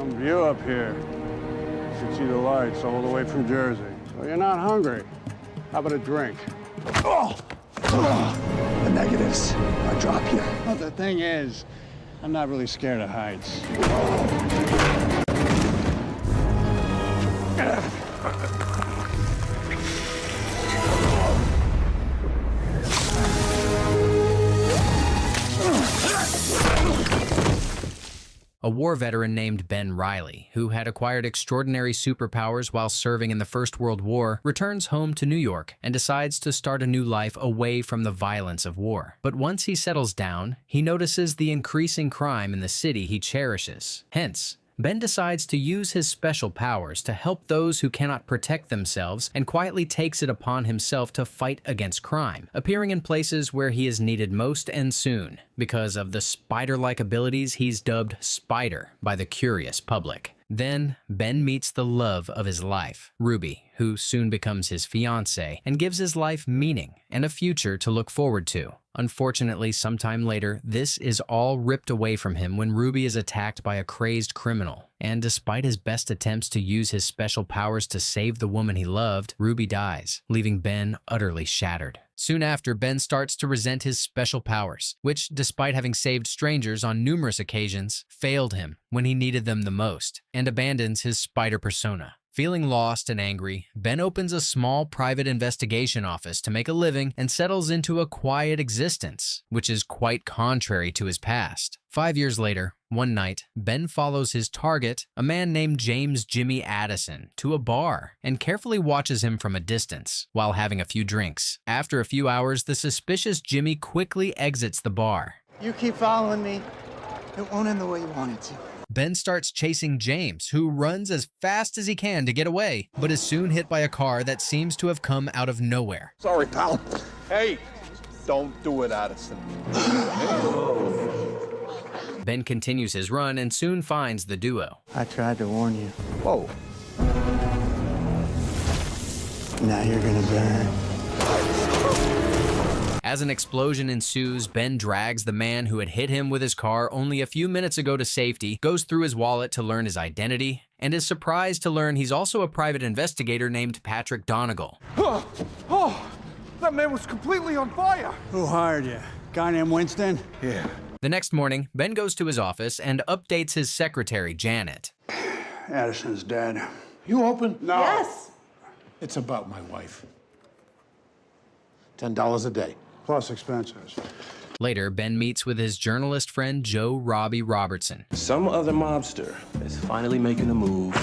Some view up here. You can see the lights all the way from Jersey. So you're not hungry. How about a drink? The negatives. I drop you. Well, the thing is, I'm not really scared of heights. A war veteran named Ben Riley, who had acquired extraordinary superpowers while serving in the First World War, returns home to New York and decides to start a new life away from the violence of war. But once he settles down, he notices the increasing crime in the city he cherishes. Hence, Ben decides to use his special powers to help those who cannot protect themselves and quietly takes it upon himself to fight against crime, appearing in places where he is needed most and soon. Because of the spider-like abilities, he's dubbed Spider by the curious public. Then, Ben meets the love of his life, Ruby, who soon becomes his fiancée and gives his life meaning and a future to look forward to. Unfortunately, sometime later, this is all ripped away from him when Ruby is attacked by a crazed criminal. And despite his best attempts to use his special powers to save the woman he loved, Ruby dies, leaving Ben utterly shattered. Soon after, Ben starts to resent his special powers, which, despite having saved strangers on numerous occasions, failed him when he needed them the most, and abandons his spider persona. Feeling lost and angry, Ben opens a small private investigation office to make a living and settles into a quiet existence, which is quite contrary to his past. 5 years later, one night, Ben follows his target, a man named James Jimmy Addison, to a bar and carefully watches him from a distance while having a few drinks. After a few hours, the suspicious Jimmy quickly exits the bar. You keep following me, it won't end the way you want it to. Ben starts chasing James, who runs as fast as he can to get away, but is soon hit by a car that seems to have come out of nowhere. Sorry, pal. Hey, don't do it, Addison. Ben continues his run and soon finds the duo. I tried to warn you. Whoa. Now you're gonna burn. As an explosion ensues, Ben drags the man who had hit him with his car only a few minutes ago to safety, goes through his wallet to learn his identity, and is surprised to learn he's also a private investigator named Patrick Donegal. Oh, that man was completely on fire. Who hired you? Guy named Winston? Yeah. The next morning, Ben goes to his office and updates his secretary, Janet. Addison's dead. You open? No. Yes. It's about my wife. $10 a day. Plus expenses. Later, Ben meets with his journalist friend Joe Robbie Robertson. Some other mobster is finally making a move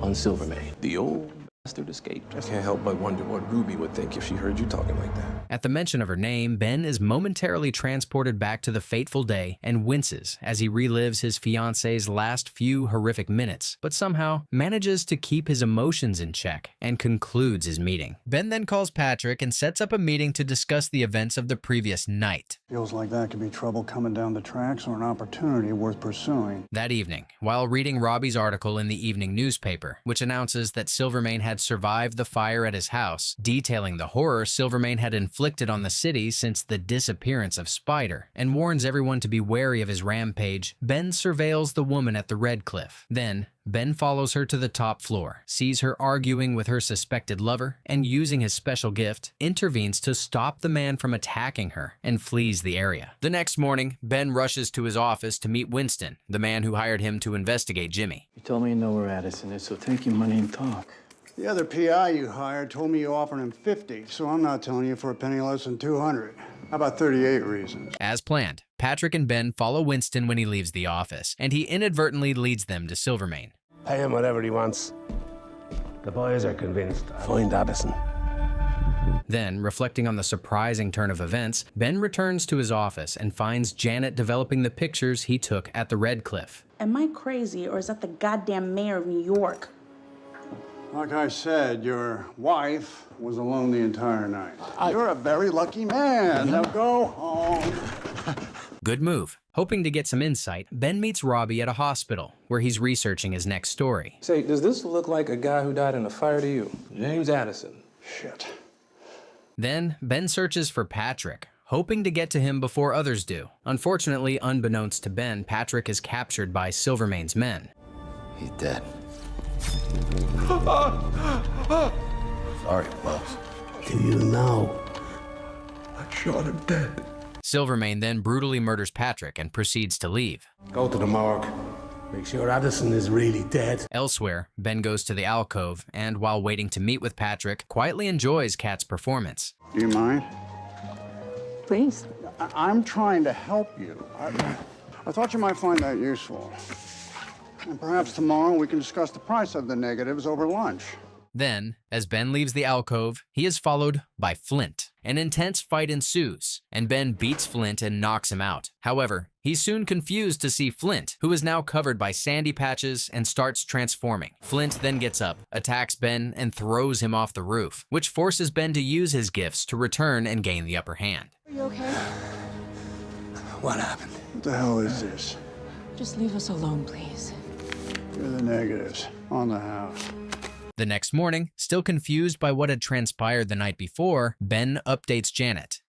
on Silvermane. The old bastard escaped. I can't help but wonder what Ruby would think if she heard you talking like that. At the mention of her name, Ben is momentarily transported back to the fateful day and winces as he relives his fiancée's last few horrific minutes, but somehow manages to keep his emotions in check and concludes his meeting. Ben then calls Patrick and sets up a meeting to discuss the events of the previous night. Feels like that could be trouble coming down the tracks or an opportunity worth pursuing. That evening, while reading Robbie's article in the evening newspaper, which announces that Silvermane had survived the fire at his house, detailing the horror Silvermane had inflicted on the city since the disappearance of Spider, and warns everyone to be wary of his rampage, Ben surveils the woman at the Red Cliff. Then, Ben follows her to the top floor, sees her arguing with her suspected lover, and using his special gift, intervenes to stop the man from attacking her and flees the area. The next morning, Ben rushes to his office to meet Winston, the man who hired him to investigate Jimmy. You told me you know where Addison is, so take your money and talk. The other PI you hired told me you offered him 50, so I'm not telling you for a penny less than 200. How about 38 reasons? As planned, Patrick and Ben follow Winston when he leaves the office, and he inadvertently leads them to Silvermane. Pay him whatever he wants. The boys are convinced. Find Addison. Then, reflecting on the surprising turn of events, Ben returns to his office and finds Janet developing the pictures he took at the Red Cliff. Am I crazy, or is that the goddamn mayor of New York? Like I said, your wife was alone the entire night. You're a very lucky man. Now go home. Good move. Hoping to get some insight, Ben meets Robbie at a hospital, where he's researching his next story. Say, does this look like a guy who died in a fire to you? James Addison. Shit. Then, Ben searches for Patrick, hoping to get to him before others do. Unfortunately, unbeknownst to Ben, Patrick is captured by Silvermane's men. He's dead. Sorry, boss. Do you know? I shot him dead. Silvermane then brutally murders Patrick and proceeds to leave. Go to the morgue. Make sure Addison is really dead. Elsewhere, Ben goes to the alcove and, while waiting to meet with Patrick, quietly enjoys Kat's performance. Do you mind? Please. I'm trying to help you. I thought you might find that useful. And perhaps tomorrow we can discuss the price of the negatives over lunch. Then, as Ben leaves the alcove, he is followed by Flint. An intense fight ensues, and Ben beats Flint and knocks him out. However, he's soon confused to see Flint, who is now covered by sandy patches and starts transforming. Flint then gets up, attacks Ben, and throws him off the roof, which forces Ben to use his gifts to return and gain the upper hand. Are you okay? What happened? What the hell is this? Just leave us alone, please. Here are the negatives on the house. The next morning, still confused by what had transpired the night before, Ben updates Janet.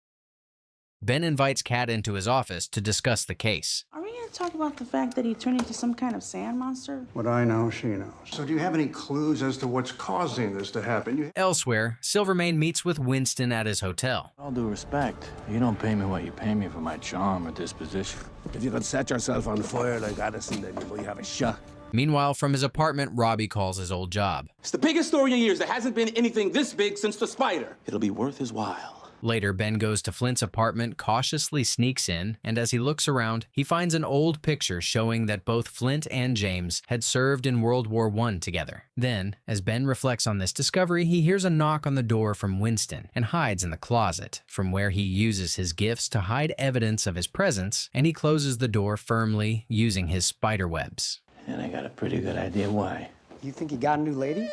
Ben invites Kat into his office to discuss the case. Are we going to talk about the fact that he turned into some kind of sand monster? What I know, she knows. So do you have any clues as to what's causing this to happen? Elsewhere, Silvermane meets with Winston at his hotel. All due respect, you don't pay me what you pay me for my charm or disposition. If you could set yourself on fire like Addison, then you have a shot. Meanwhile, from his apartment, Robbie calls his old job. It's the biggest story in years. There hasn't been anything this big since the spider. It'll be worth his while. Later, Ben goes to Flint's apartment, cautiously sneaks in, and as he looks around, he finds an old picture showing that both Flint and James had served in World War I together. Then, as Ben reflects on this discovery, he hears a knock on the door from Winston and hides in the closet, from where he uses his gifts to hide evidence of his presence, and he closes the door firmly using his spider webs. And I got a pretty good idea why. You think he got a new lady?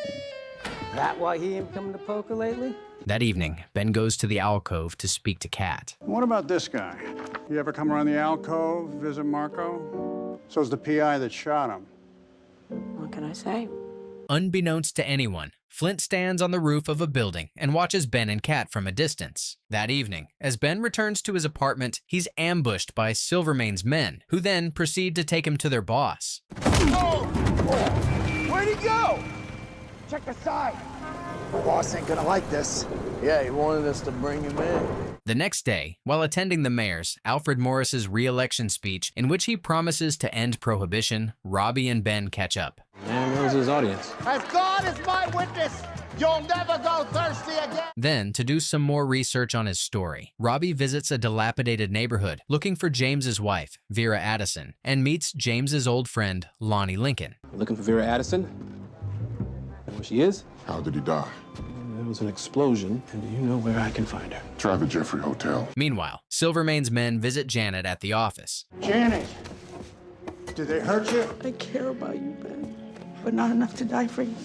That why he ain't coming to poker lately? That evening, Ben goes to the alcove to speak to Kat. What about this guy? You ever come around the alcove, visit Marco? So's the PI that shot him. What can I say? Unbeknownst to anyone, Flint stands on the roof of a building and watches Ben and Kat from a distance. That evening, as Ben returns to his apartment, he's ambushed by Silvermane's men, who then proceed to take him to their boss. Oh! Where'd he go? Check the side. The boss ain't gonna like this. Yeah, he wanted us to bring him in. The next day, while attending the mayor's, Alfred Morris's re-election speech, in which he promises to end prohibition, Robbie and Ben catch up. There goes his audience. As God is my witness, you'll never go thirsty again. Then, to do some more research on his story, Robbie visits a dilapidated neighborhood looking for James's wife, Vera Addison, and meets James's old friend, Lonnie Lincoln. You're looking for Vera Addison? Know where she is? How did he die? There was an explosion, and do you know where I can find her? Try the Jeffrey Hotel. Meanwhile, Silvermane's men visit Janet at the office. Janet, did they hurt you? I care about you, Ben, but not enough to die for you.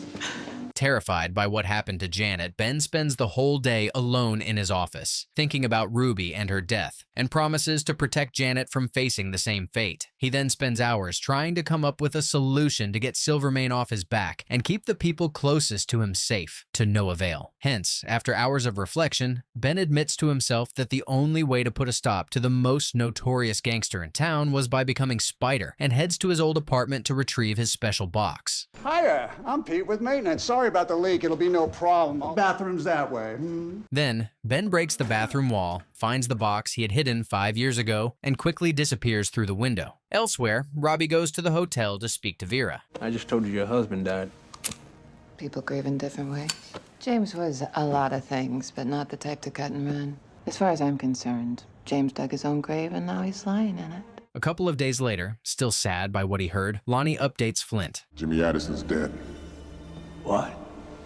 Terrified by what happened to Janet, Ben spends the whole day alone in his office, thinking about Ruby and her death, and promises to protect Janet from facing the same fate. He then spends hours trying to come up with a solution to get Silvermane off his back and keep the people closest to him safe, to no avail. Hence, after hours of reflection, Ben admits to himself that the only way to put a stop to the most notorious gangster in town was by becoming Spider, and heads to his old apartment to retrieve his special box. Hiya, I'm Pete with maintenance. Sorry about the leak, it'll be no problem. Bathroom's that way. Then, Ben breaks the bathroom wall, finds the box he had hidden 5 years ago, and quickly disappears through the window. Elsewhere, Robbie goes to the hotel to speak to Vera. I just told you your husband died. People grieve in different ways. James was a lot of things, but not the type to cut and run. As far as I'm concerned, James dug his own grave and now he's lying in it. A couple of days later, still sad by what he heard, Lonnie updates Flint. Jimmy Addison's dead. What?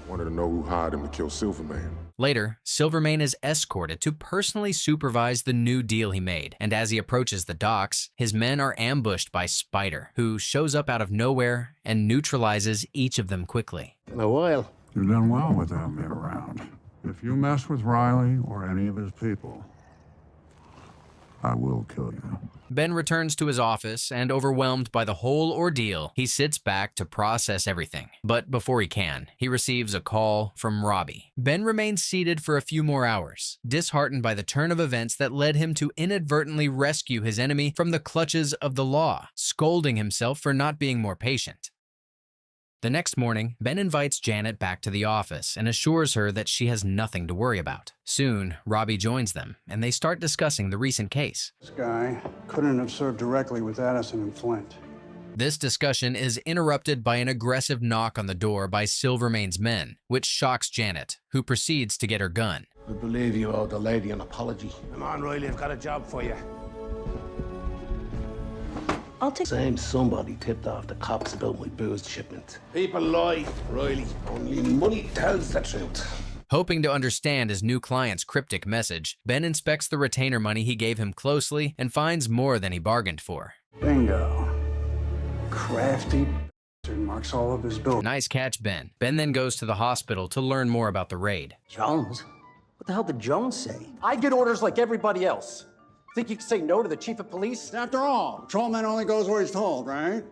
Wanted to know who hired him to kill Silvermane. Later, Silvermane is escorted to personally supervise the new deal he made, and as he approaches the docks, his men are ambushed by Spider, who shows up out of nowhere and neutralizes each of them quickly. In a while. You've done well without me around. If you mess with Riley or any of his people, I will kill you. Ben returns to his office, and overwhelmed by the whole ordeal, he sits back to process everything. But before he can, he receives a call from Robbie. Ben remains seated for a few more hours, disheartened by the turn of events that led him to inadvertently rescue his enemy from the clutches of the law, scolding himself for not being more patient. The next morning, Ben invites Janet back to the office and assures her that she has nothing to worry about. Soon, Robbie joins them, and they start discussing the recent case. This guy couldn't have served directly with Addison and Flint. This discussion is interrupted by an aggressive knock on the door by Silvermane's men, which shocks Janet, who proceeds to get her gun. I believe you owe the lady an apology. Come on, Riley, I've got a job for you. I'll take... Same somebody tipped off the cops about my booze shipment. People lie, Riley. Only money tells the truth. Hoping to understand his new client's cryptic message, Ben inspects the retainer money he gave him closely and finds more than he bargained for. Bingo. Crafty marks all of his bills. Nice catch, Ben. Ben then goes to the hospital to learn more about the raid. Jones? What the hell did Jones say? I get orders like everybody else. Think you can say no to the chief of police? After all, patrolman only goes where he's told, right?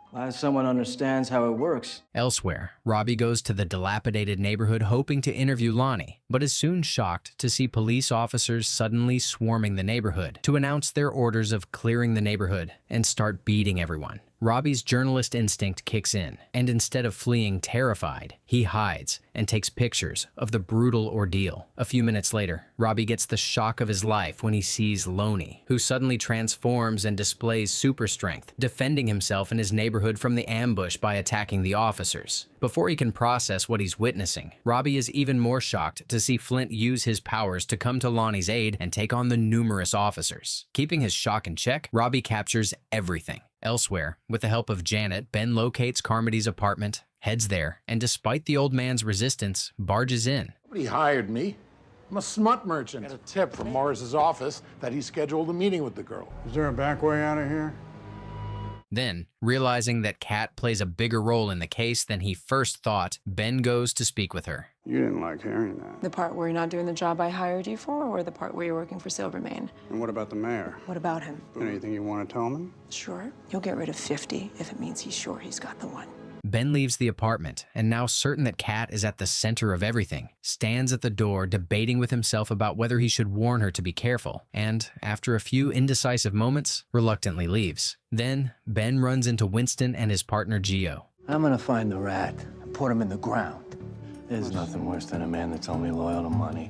Glad someone understands how it works. Elsewhere, Robbie goes to the dilapidated neighborhood hoping to interview Lonnie, but is soon shocked to see police officers suddenly swarming the neighborhood to announce their orders of clearing the neighborhood and start beating everyone. Robbie's journalist instinct kicks in, and instead of fleeing terrified, he hides and takes pictures of the brutal ordeal. A few minutes later, Robbie gets the shock of his life when he sees Lonnie, who suddenly transforms and displays super strength, defending himself in his neighborhood from the ambush by attacking the officers. Before he can process what he's witnessing, Robbie is even more shocked to see Flint use his powers to come to Lonnie's aid and take on the numerous officers. Keeping his shock in check, Robbie captures everything. Elsewhere, with the help of Janet, Ben locates Carmody's apartment, heads there, and despite the old man's resistance, barges in. Nobody hired me. I'm a smut merchant. I got a tip from Morris's office that he scheduled a meeting with the girl. Is there a back way out of here? Then, realizing that Kat plays a bigger role in the case than he first thought, Ben goes to speak with her. You didn't like hearing that. The part where you're not doing the job I hired you for, or the part where you're working for Silvermane? And what about the mayor? What about him? Anything you want to tell me? Sure. He'll get rid of 50 if it means he's sure he's got the one. Ben leaves the apartment, and now certain that Kat is at the center of everything, stands at the door debating with himself about whether he should warn her to be careful, and, after a few indecisive moments, reluctantly leaves. Then, Ben runs into Winston and his partner Gio. I'm gonna find the rat and put him in the ground. There's nothing worse than a man that's only loyal to money.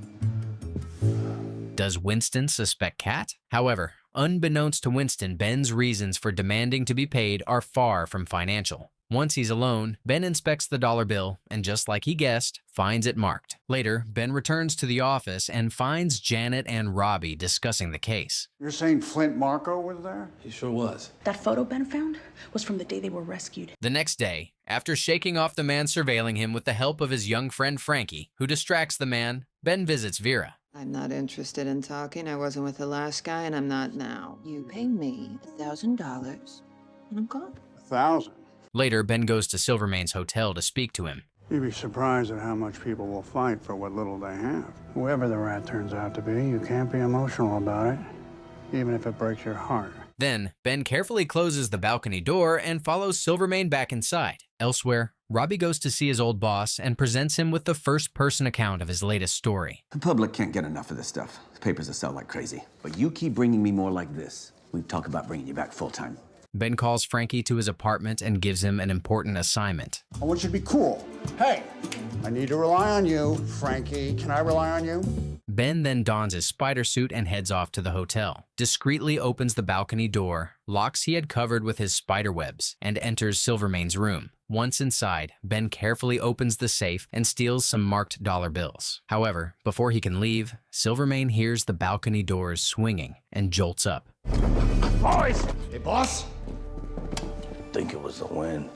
Does Winston suspect Kat? However, unbeknownst to Winston, Ben's reasons for demanding to be paid are far from financial. Once he's alone, Ben inspects the dollar bill and, just like he guessed, finds it marked. Later, Ben returns to the office and finds Janet and Robbie discussing the case. You're saying Flint Marco was there? He sure was. That photo Ben found was from the day they were rescued. The next day, after shaking off the man surveilling him with the help of his young friend Frankie, who distracts the man, Ben visits Vera. I'm not interested in talking. I wasn't with the last guy, and I'm not now. You pay me $1,000, and I'm gone. 1,000? Later, Ben goes to Silvermane's hotel to speak to him. You'd be surprised at how much people will fight for what little they have. Whoever the rat turns out to be, you can't be emotional about it, even if it breaks your heart. Then, Ben carefully closes the balcony door and follows Silvermane back inside. Elsewhere, Robbie goes to see his old boss and presents him with the first-person account of his latest story. The public can't get enough of this stuff. The papers will sell like crazy. But you keep bringing me more like this, we talk about bringing you back full-time. Ben calls Frankie to his apartment and gives him an important assignment. I want you to be cool. Hey, I need to rely on you, Frankie. Can I rely on you? Ben then dons his spider suit and heads off to the hotel, discreetly opens the balcony door, locks he had covered with his spider webs, and enters Silvermane's room. Once inside, Ben carefully opens the safe and steals some marked dollar bills. However, before he can leave, Silvermane hears the balcony doors swinging and jolts up. Boys! Hey, boss? Think it was the wind.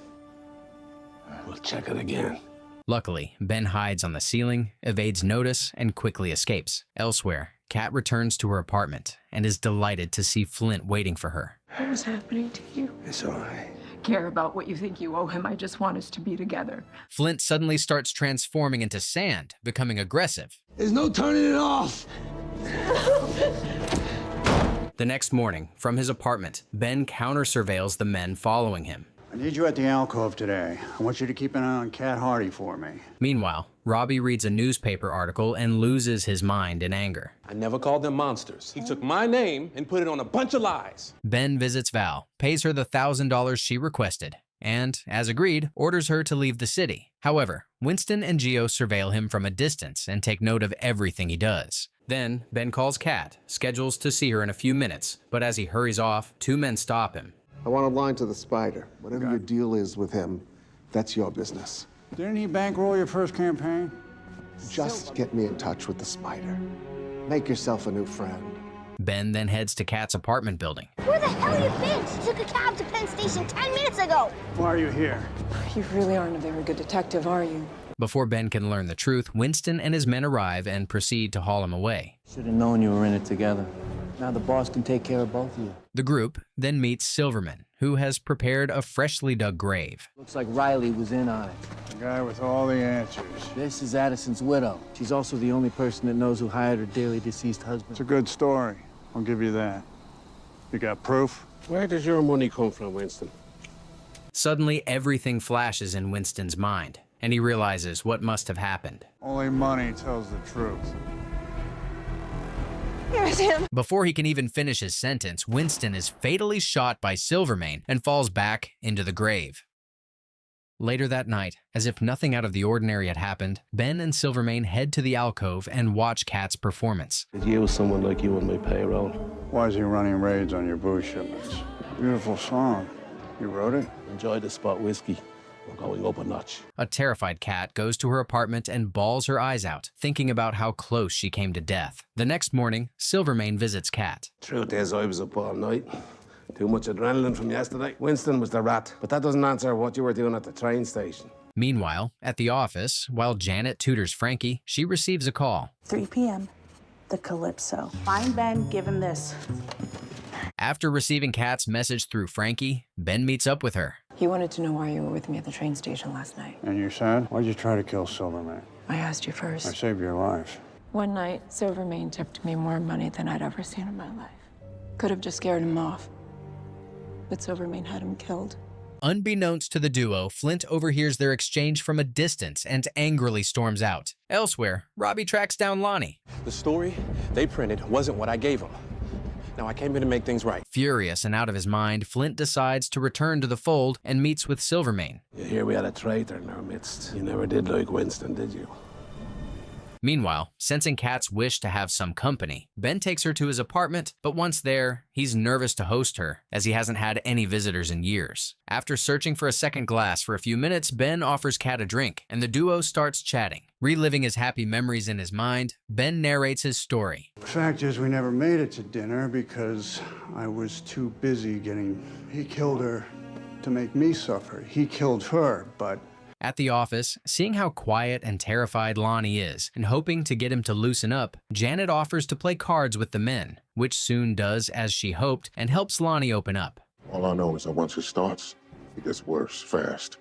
We'll check it again. Luckily, Ben hides on the ceiling, evades notice, and quickly escapes. Elsewhere, Kat returns to her apartment and is delighted to see Flint waiting for her. What was happening to you? It's all right. Care about what you think you owe him. I just want us to be together. Flint suddenly starts transforming into sand, becoming aggressive. There's no turning it off. The next morning, from his apartment, Ben counter-surveils the men following him. I need you at the alcove today. I want you to keep an eye on Cat Hardy for me. Meanwhile, Robbie reads a newspaper article and loses his mind in anger. I never called them monsters. He took my name and put it on a bunch of lies. Ben visits Val, pays her the $1,000 she requested, and, as agreed, orders her to leave the city. However, Winston and Geo surveil him from a distance and take note of everything he does. Then, Ben calls Kat, schedules to see her in a few minutes, but as he hurries off, two men stop him. I want a line to the Spider. Whatever your deal is with him, that's your business. Didn't he bankroll your first campaign? Just get me in touch with the Spider. Make yourself a new friend. Ben then heads to Kat's apartment building. Where the hell you been? She took a cab to Penn Station 10 minutes ago. Why are you here? You really aren't a very good detective, are you? Before Ben can learn the truth, Winston and his men arrive and proceed to haul him away. Should have known you were in it together. Now the boss can take care of both of you. The group then meets Silverman, who has prepared a freshly dug grave. Looks like Riley was in on it. The guy with all the answers. This is Addison's widow. She's also the only person that knows who hired her dearly deceased husband. It's a good story. I'll give you that. You got proof? Where does your money come from, Winston? Suddenly, everything flashes in Winston's mind, and he realizes what must have happened. Only money tells the truth. Here's him. Before he can even finish his sentence, Winston is fatally shot by Silvermane and falls back into the grave. Later that night, as if nothing out of the ordinary had happened, Ben and Silvermane head to the alcove and watch Kat's performance. Did you use someone like you on my payroll? Why is he running raids on your booze shipments? Beautiful song. You wrote it? Enjoy the spot whiskey. We're going up a notch. A terrified Kat goes to her apartment and bawls her eyes out, thinking about how close she came to death. The next morning, Silvermane visits Kat. Truth is, I was up all night. Too much adrenaline from yesterday. Winston was the rat, but that doesn't answer what you were doing at the train station. Meanwhile, at the office, while Janet tutors Frankie, she receives a call. 3 p.m. The Calypso. Find Ben, give him this. After receiving Kat's message through Frankie, Ben meets up with her. He wanted to know why you were with me at the train station last night. And you said? Why'd you try to kill Silverman? I asked you I first. saved your life. One night, Silvermane tipped me more money than I'd ever seen in my life. Could have just scared him off, but Silvermane had him killed. Unbeknownst to the duo, Flint overhears their exchange from a distance and angrily storms out. Elsewhere, Robbie tracks down Lonnie. The story they printed wasn't what I gave them. Now I came here to make things right. Furious and out of his mind, Flint decides to return to the fold and meets with Silvermane. You hear we had a traitor in our midst. You never did like Winston, did you? Meanwhile, sensing Kat's wish to have some company, Ben takes her to his apartment, but once there, he's nervous to host her, as he hasn't had any visitors in years. After searching for a second glass for a few minutes, Ben offers Kat a drink, and the duo starts chatting. Reliving his happy memories in his mind, Ben narrates his story. The fact is, we never made it to dinner because I was too busy He killed her to make me suffer. He killed her, but... At the office, seeing how quiet and terrified Lonnie is, and hoping to get him to loosen up, Janet offers to play cards with the men, which soon does as she hoped and helps Lonnie open up. All I know is that once it starts, it gets worse, fast,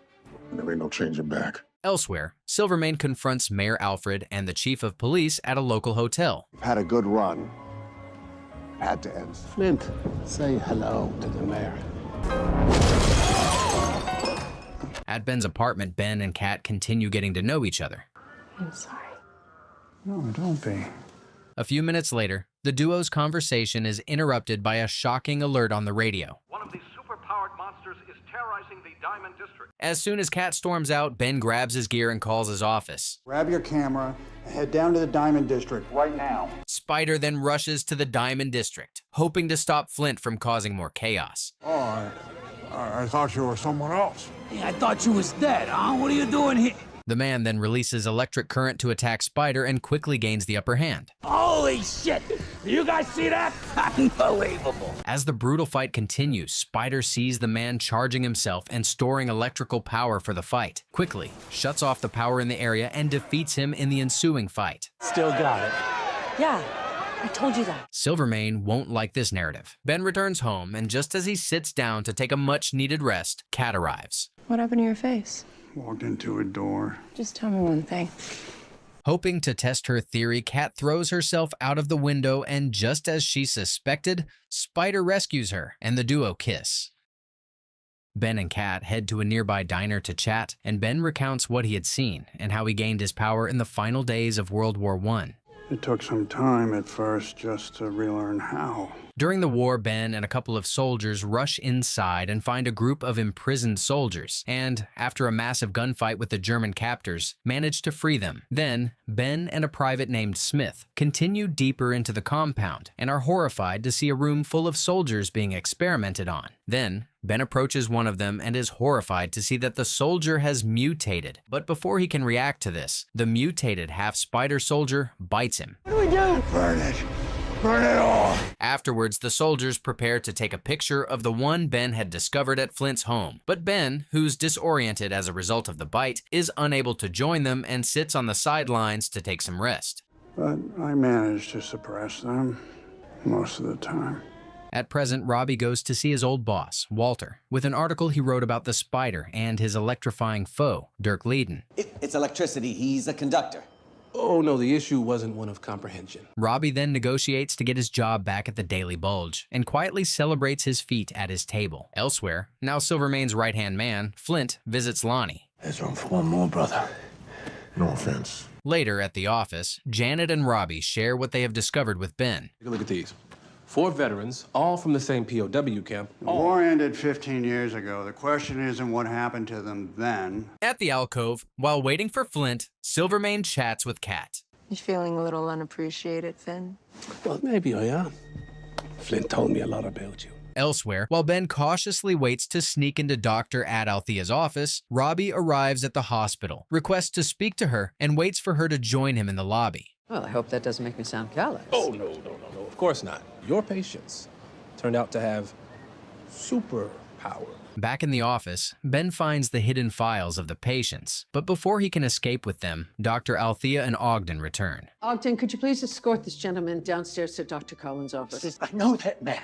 and there ain't no changing back. Elsewhere, Silvermane confronts Mayor Alfred and the chief of police at a local hotel. We've had a good run. Had to end. Flint, say hello to the mayor. At Ben's apartment, Ben and Kat continue getting to know each other. I'm sorry. No, don't be. A few minutes later, the duo's conversation is interrupted by a shocking alert on the radio. One of these super-powered monsters is terrorizing the Diamond District. As soon as Kat storms out, Ben grabs his gear and calls his office. Grab your camera and head down to the Diamond District right now. Spider then rushes to the Diamond District, hoping to stop Flint from causing more chaos. Oh, I thought you were someone else. Yeah, I thought you was dead, huh? What are you doing here? The man then releases electric current to attack Spider and quickly gains the upper hand. Holy shit! You guys see that? Unbelievable. As the brutal fight continues, Spider sees the man charging himself and storing electrical power for the fight. Quickly, shuts off the power in the area and defeats him in the ensuing fight. Still got it. Yeah, I told you that. Silvermane won't like this narrative. Ben returns home, and just as he sits down to take a much-needed rest, Kat arrives. What happened to your face? Walked into a door. Just tell me one thing. Hoping to test her theory, Kat throws herself out of the window, and just as she suspected, Spider rescues her, and the duo kiss. Ben and Kat head to a nearby diner to chat, and Ben recounts what he had seen and how he gained his power in the final days of World War I. It took some time at first just to relearn how. During the war, Ben and a couple of soldiers rush inside and find a group of imprisoned soldiers, and after a massive gunfight with the German captors, manage to free them. Then, Ben and a private named Smith continue deeper into the compound and are horrified to see a room full of soldiers being experimented on. Then, Ben approaches one of them and is horrified to see that the soldier has mutated. But before he can react to this, the mutated half-spider soldier bites him. What do we do? Burn it. Burn it all! Afterwards, the soldiers prepare to take a picture of the one Ben had discovered at Flint's home. But Ben, who's disoriented as a result of the bite, is unable to join them and sits on the sidelines to take some rest. But I managed to suppress them most of the time. At present, Robbie goes to see his old boss, Walter, with an article he wrote about the Spider and his electrifying foe, Dirk Leiden. It's electricity. He's a conductor. Oh, no, the issue wasn't one of comprehension. Robbie then negotiates to get his job back at the Daily Bulge and quietly celebrates his feat at his table. Elsewhere, now Silvermane's right-hand man, Flint, visits Lonnie. There's room for one more, brother. No offense. Later at the office, Janet and Robbie share what they have discovered with Ben. Take a look at these. 4 veterans, all from the same POW camp. The war ended 15 years ago. The question isn't what happened to them then. At the alcove, while waiting for Flint, Silvermane chats with Kat. You feeling a little unappreciated, Finn? Well, maybe I am. Flint told me a lot about you. Elsewhere, while Ben cautiously waits to sneak into Dr. Althea's office, Robbie arrives at the hospital, requests to speak to her, and waits for her to join him in the lobby. Well, I hope that doesn't make me sound callous. Oh, no, of course not. Your patients turned out to have superpower. Back in the office, Ben finds the hidden files of the patients, but before he can escape with them, Dr. Althea and Ogden return. Ogden, could you please escort this gentleman downstairs to Dr. Collins' office? I know that man.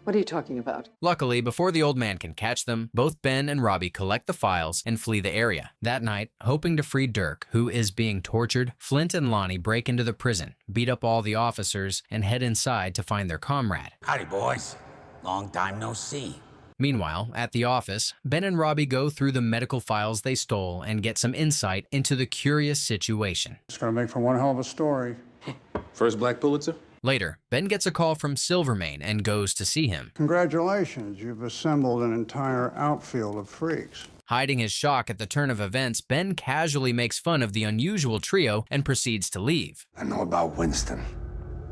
What are you talking about? Luckily, before the old man can catch them, both Ben and Robbie collect the files and flee the area. That night, hoping to free Dirk, who is being tortured, Flint and Lonnie break into the prison, beat up all the officers, and head inside to find their comrade. Howdy, boys. Long time no see. Meanwhile, at the office, Ben and Robbie go through the medical files they stole and get some insight into the curious situation. It's gonna make for one hell of a story. First Black Pulitzer? Later, Ben gets a call from Silvermane and goes to see him. Congratulations, you've assembled an entire outfield of freaks. Hiding his shock at the turn of events, Ben casually makes fun of the unusual trio and proceeds to leave. I know about Winston.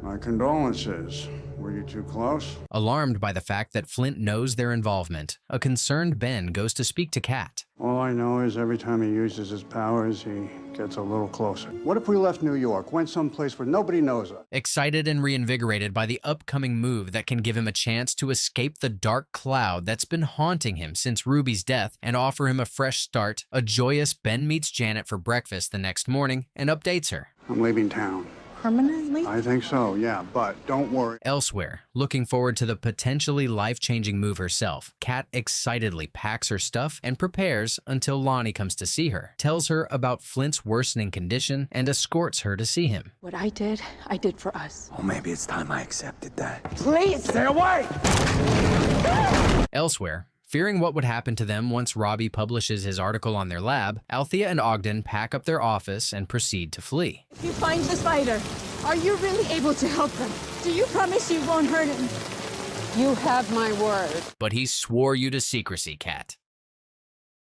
My condolences. Were you too close? Alarmed by the fact that Flint knows their involvement, a concerned Ben goes to speak to Kat. All I know is every time he uses his powers, he gets a little closer. What if we left New York, went someplace where nobody knows us? Excited and reinvigorated by the upcoming move that can give him a chance to escape the dark cloud that's been haunting him since Ruby's death and offer him a fresh start, a joyous Ben meets Janet for breakfast the next morning and updates her. I'm leaving town. Permanently? I think so, yeah, but don't worry. Elsewhere, looking forward to the potentially life-changing move herself, Kat excitedly packs her stuff and prepares until Lonnie comes to see her, tells her about Flint's worsening condition, and escorts her to see him. What I did for us. Well, maybe it's time I accepted that. Please, stay away! Elsewhere, fearing what would happen to them once Robbie publishes his article on their lab, Althea and Ogden pack up their office and proceed to flee. If you find the spider, are you really able to help them? Do you promise you won't hurt him? You have my word. But he swore you to secrecy, Kat.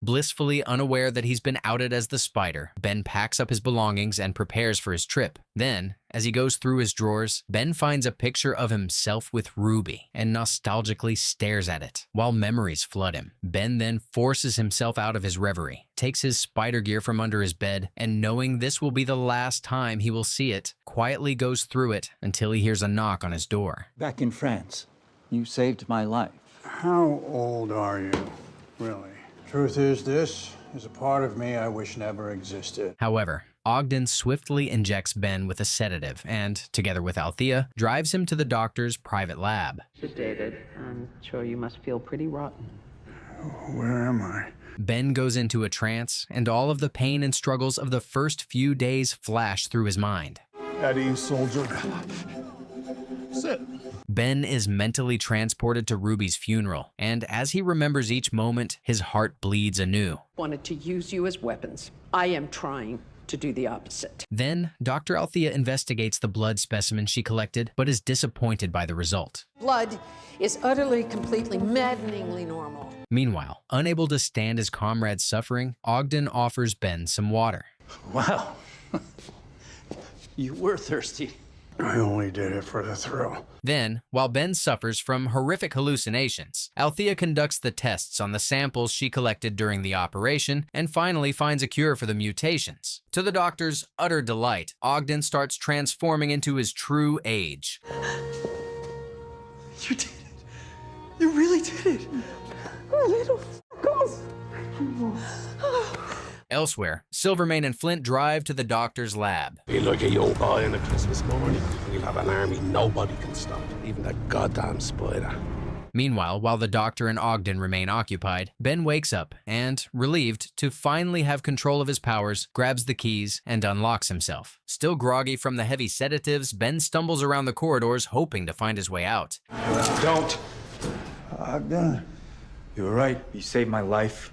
Blissfully unaware that he's been outed as the Spider, Ben packs up his belongings and prepares for his trip. Then, as he goes through his drawers, Ben finds a picture of himself with Ruby and nostalgically stares at it, while memories flood him. Ben then forces himself out of his reverie, takes his spider gear from under his bed, and knowing this will be the last time he will see it, quietly goes through it until he hears a knock on his door. Back in France, you saved my life. How old are you, really? Truth is, this is a part of me I wish never existed. However, Ogden swiftly injects Ben with a sedative and, together with Althea, drives him to the doctor's private lab. Sedated. I'm sure you must feel pretty rotten. Where am I? Ben goes into a trance, and all of the pain and struggles of the first few days flash through his mind. At ease, soldier. Sit. Ben is mentally transported to Ruby's funeral, and as he remembers each moment, his heart bleeds anew. Wanted to use you as weapons. I am trying. to do the opposite. Then, Dr. Althea investigates the blood specimen she collected, but is disappointed by the result. Blood is utterly, completely, maddeningly normal. Meanwhile, unable to stand his comrade's suffering, Ogden offers Ben some water. Wow. You were thirsty. I only did it for the thrill. Then, while Ben suffers from horrific hallucinations, Althea conducts the tests on the samples she collected during the operation and finally finds a cure for the mutations. To the doctor's utter delight, Ogden starts transforming into his true age. You did it. You really did it. Little f***ers. Elsewhere, Silvermane and Flint drive to the doctor's lab. You look at your boy on a Christmas morning, we'll have an army nobody can stop, even that goddamn spider. Meanwhile, while the doctor and Ogden remain occupied, Ben wakes up and, relieved to finally have control of his powers, grabs the keys and unlocks himself. Still groggy from the heavy sedatives, Ben stumbles around the corridors hoping to find his way out. Don't. Ogden? You were right. You saved my life.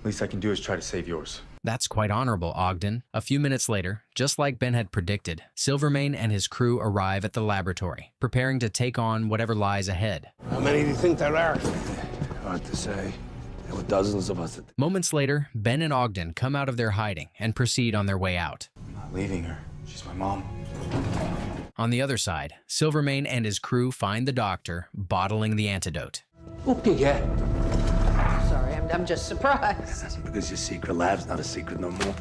Least I can do is try to save yours. That's quite honorable, Ogden. A few minutes later, just like Ben had predicted, Silvermane and his crew arrive at the laboratory, preparing to take on whatever lies ahead. How many do you think there are? Hard to say. There were dozens of us. Moments later, Ben and Ogden come out of their hiding and proceed on their way out. I'm not leaving her. She's my mom. On the other side, Silvermane and his crew find the doctor bottling the antidote. Okay, yeah. Sorry, I'm just surprised. Because your secret lab's not a secret no more.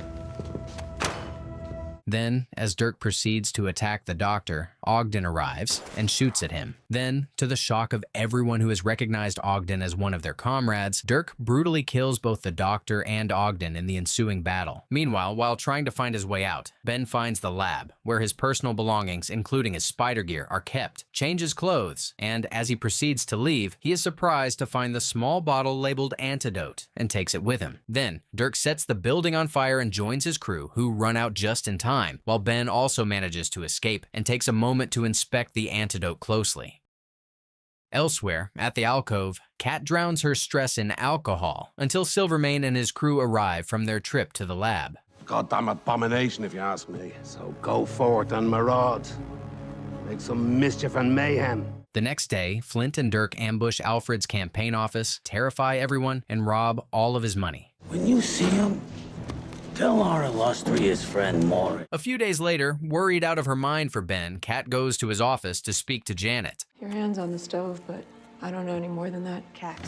Then, as Dirk proceeds to attack the doctor, Ogden arrives and shoots at him. Then, to the shock of everyone who has recognized Ogden as one of their comrades, Dirk brutally kills both the doctor and Ogden in the ensuing battle. Meanwhile, while trying to find his way out, Ben finds the lab, where his personal belongings, including his spider gear, are kept, changes clothes, and as he proceeds to leave, he is surprised to find the small bottle labeled antidote and takes it with him. Then, Dirk sets the building on fire and joins his crew, who run out just in time, while Ben also manages to escape and takes a moment to inspect the antidote closely. Elsewhere, at the alcove, Kat drowns her stress in alcohol until Silvermane and his crew arrive from their trip to the lab. Goddamn abomination, if you ask me. So go forth and maraud. Make some mischief and mayhem. The next day, Flint and Dirk ambush Alfred's campaign office, terrify everyone, and rob all of his money. When you see him, tell our illustrious friend Morris. A few days later, worried out of her mind for Ben, Kat goes to his office to speak to Janet. Your hand's on the stove, but I don't know any more than that. Cat.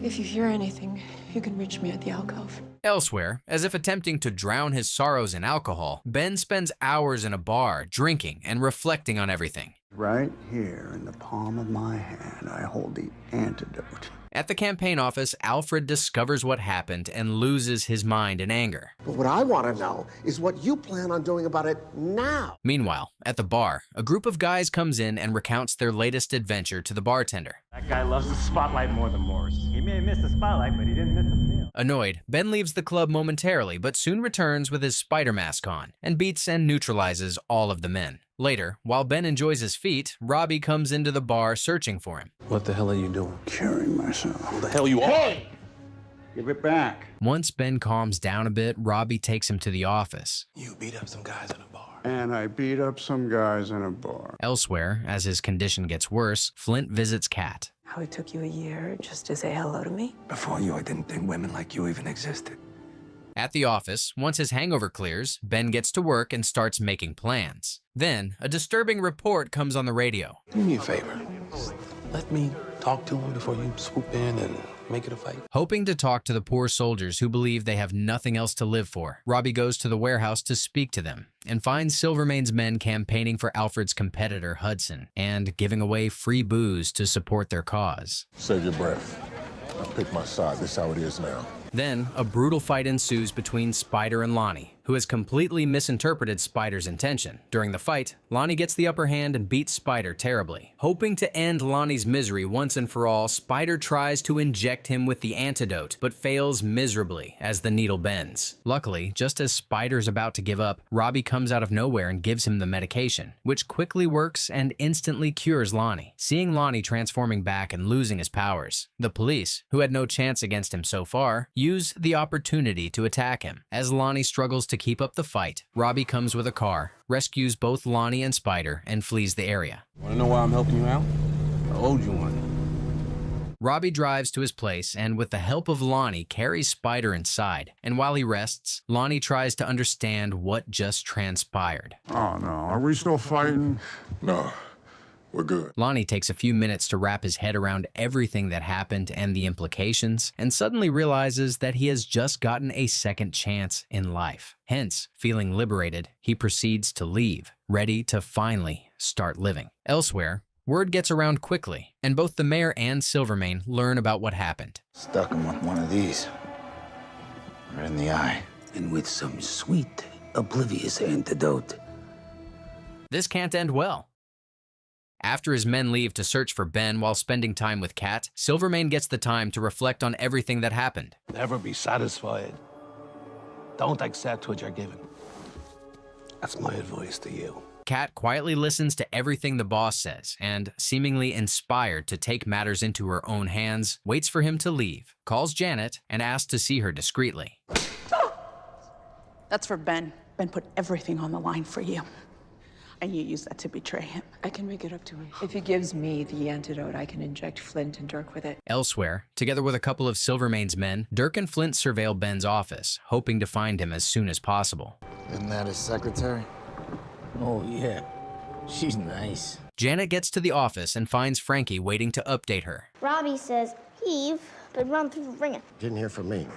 If you hear anything, you can reach me at the alcove. Elsewhere, as if attempting to drown his sorrows in alcohol, Ben spends hours in a bar, drinking and reflecting on everything. Right here in the palm of my hand, I hold the antidote. At the campaign office, Alfred discovers what happened and loses his mind in anger. But what I want to know is what you plan on doing about it now. Meanwhile, at the bar, a group of guys comes in and recounts their latest adventure to the bartender. That guy loves the spotlight more than Morris. He may have missed the spotlight, but he didn't miss the meal. Annoyed, Ben leaves the club momentarily, but soon returns with his spider mask on and beats and neutralizes all of the men. Later, while Ben enjoys his feat, Robbie comes into the bar searching for him. What the hell are you doing? Curing myself. Who the hell you are? Hey! Give it back. Once Ben calms down a bit, Robbie takes him to the office. You beat up some guys in a bar. And I beat up some guys in a bar. Elsewhere, as his condition gets worse, Flint visits Kat. How it took you a year just to say hello to me? Before you, I didn't think women like you even existed. At the office, once his hangover clears, Ben gets to work and starts making plans. Then, a disturbing report comes on the radio. Do me a favor. Let me talk to him before you swoop in and make it a fight. Hoping to talk to the poor soldiers who believe they have nothing else to live for, Robbie goes to the warehouse to speak to them and finds Silvermane's men campaigning for Alfred's competitor, Hudson, and giving away free booze to support their cause. Save your breath. I pick my side. This is how it is now. Then, a brutal fight ensues between Spider and Lonnie, who has completely misinterpreted Spider's intention. During the fight, Lonnie gets the upper hand and beats Spider terribly. Hoping to end Lonnie's misery once and for all, Spider tries to inject him with the antidote, but fails miserably as the needle bends. Luckily, just as Spider's about to give up, Robbie comes out of nowhere and gives him the medication, which quickly works and instantly cures Lonnie. Seeing Lonnie transforming back and losing his powers, the police, who had no chance against him so far, use the opportunity to attack him. As Lonnie struggles to to keep up the fight, Robbie comes with a car, rescues both Lonnie and Spider, and flees the area. Wanna know why I'm helping you out? I owed you one. Robbie drives to his place and, with the help of Lonnie, carries Spider inside. And while he rests, Lonnie tries to understand what just transpired. Oh, no. Are we still fighting? No, we're good. Lonnie takes a few minutes to wrap his head around everything that happened and the implications, and suddenly realizes that he has just gotten a second chance in life. Hence, feeling liberated, he proceeds to leave, ready to finally start living. Elsewhere, word gets around quickly, and both the mayor and Silvermane learn about what happened. Stuck him with one of these. Right in the eye. And with some sweet, oblivious antidote. This can't end well. After his men leave to search for Ben while spending time with Kat, Silvermane gets the time to reflect on everything that happened. Never be satisfied. Don't accept what you're given. That's my advice to you. Kat quietly listens to everything the boss says and, seemingly inspired to take matters into her own hands, waits for him to leave, calls Janet, and asks to see her discreetly. That's for Ben. Ben put everything on the line for you. And you use that to betray him. I can make it up to him. If he gives me the antidote, I can inject Flint and Dirk with it. Elsewhere, together with a couple of Silvermane's men, Dirk and Flint surveil Ben's office, hoping to find him as soon as possible. Isn't that his secretary? Oh, yeah. She's nice. Janet gets to the office and finds Frankie waiting to update her. Robbie says heave, but run through the ringer. Didn't hear from me,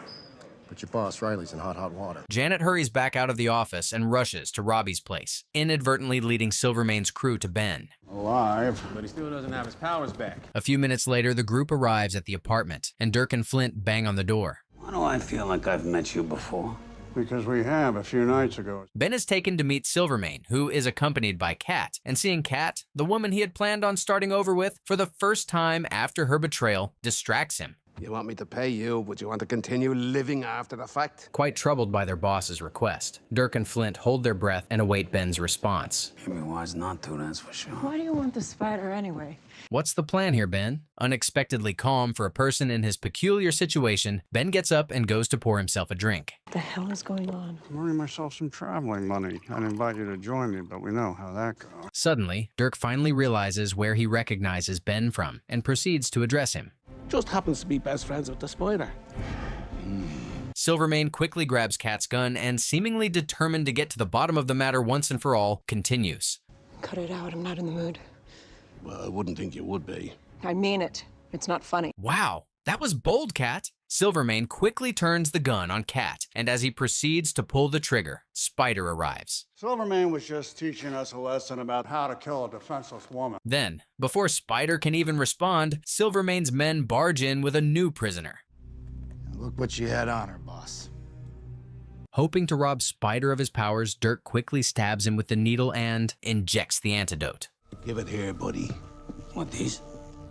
but your boss Riley's in hot water. Janet hurries back out of the office and rushes to Robbie's place, inadvertently leading Silvermane's crew to Ben. Alive. But he still doesn't have his powers back. A few minutes later, the group arrives at the apartment, and Dirk and Flint bang on the door. Why do I feel like I've met you before? Because we have a few nights ago. Ben is taken to meet Silvermane, who is accompanied by Kat, and seeing Kat, the woman he had planned on starting over with for the first time after her betrayal, distracts him. You want me to pay you, but you want to continue living after the fact? Quite troubled by their boss's request, Dirk and Flint hold their breath and await Ben's response. You'd be wise not to, that's for sure. Why do you want the spider anyway? What's the plan here, Ben? Unexpectedly calm for a person in his peculiar situation, Ben gets up and goes to pour himself a drink. What the hell is going on? I'm earning myself some traveling money. I'd invite you to join me, but we know how that goes. Suddenly, Dirk finally realizes where he recognizes Ben from and proceeds to address him. Just happens to be best friends with the spider. Silvermane quickly grabs Kat's gun and, seemingly determined to get to the bottom of the matter once and for all, continues. Cut it out, I'm not in the mood. Well, I wouldn't think you would be. I mean it. It's not funny. Wow, that was bold, Kat. Silvermane quickly turns the gun on Kat, and as he proceeds to pull the trigger, Spider arrives. Silvermane was just teaching us a lesson about how to kill a defenseless woman. Then, before Spider can even respond, Silvermane's men barge in with a new prisoner. Look what you had on her, boss. Hoping to rob Spider of his powers, Dirk quickly stabs him with the needle and injects the antidote. Give it here, buddy. What, these?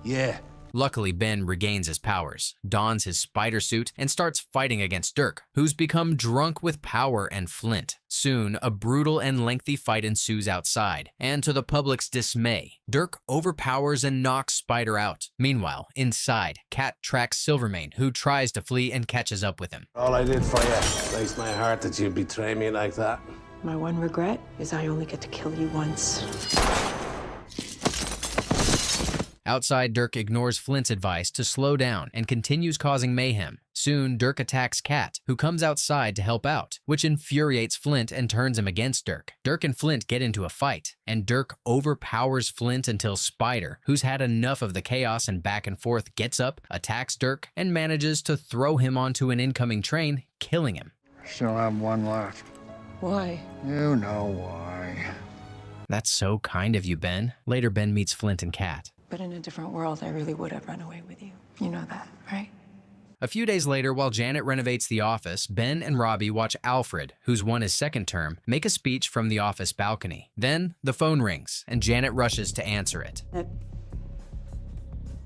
Yeah. Luckily, Ben regains his powers, dons his spider suit, and starts fighting against Dirk, who's become drunk with power and Flint. Soon, a brutal and lengthy fight ensues outside, and to the public's dismay, Dirk overpowers and knocks Spider out. Meanwhile, inside, Kat tracks Silvermane, who tries to flee and catches up with him. All I did for you breaks my heart that you'd betray me like that. My one regret is I only get to kill you once. Outside, Dirk ignores Flint's advice to slow down and continues causing mayhem. Soon, Dirk attacks Kat, who comes outside to help out, which infuriates Flint and turns him against Dirk. Dirk and Flint get into a fight, and Dirk overpowers Flint until Spider, who's had enough of the chaos and back and forth, gets up, attacks Dirk, and manages to throw him onto an incoming train, killing him. Still have one left. Why? You know why. That's so kind of you, Ben. Later, Ben meets Flint and Kat. But in a different world, I really would have run away with you. You know that, right? A few days later, while Janet renovates the office, Ben and Robbie watch Alfred, who's won his second term, make a speech from the office balcony. Then, the phone rings, and Janet rushes to answer it.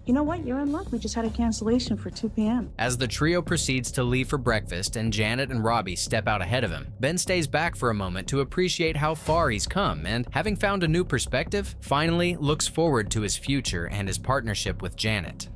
You know what? You're in luck. We just had a cancellation for 2 p.m. As the trio proceeds to leave for breakfast and Janet and Robbie step out ahead of him, Ben stays back for a moment to appreciate how far he's come and, having found a new perspective, finally looks forward to his future and his partnership with Janet.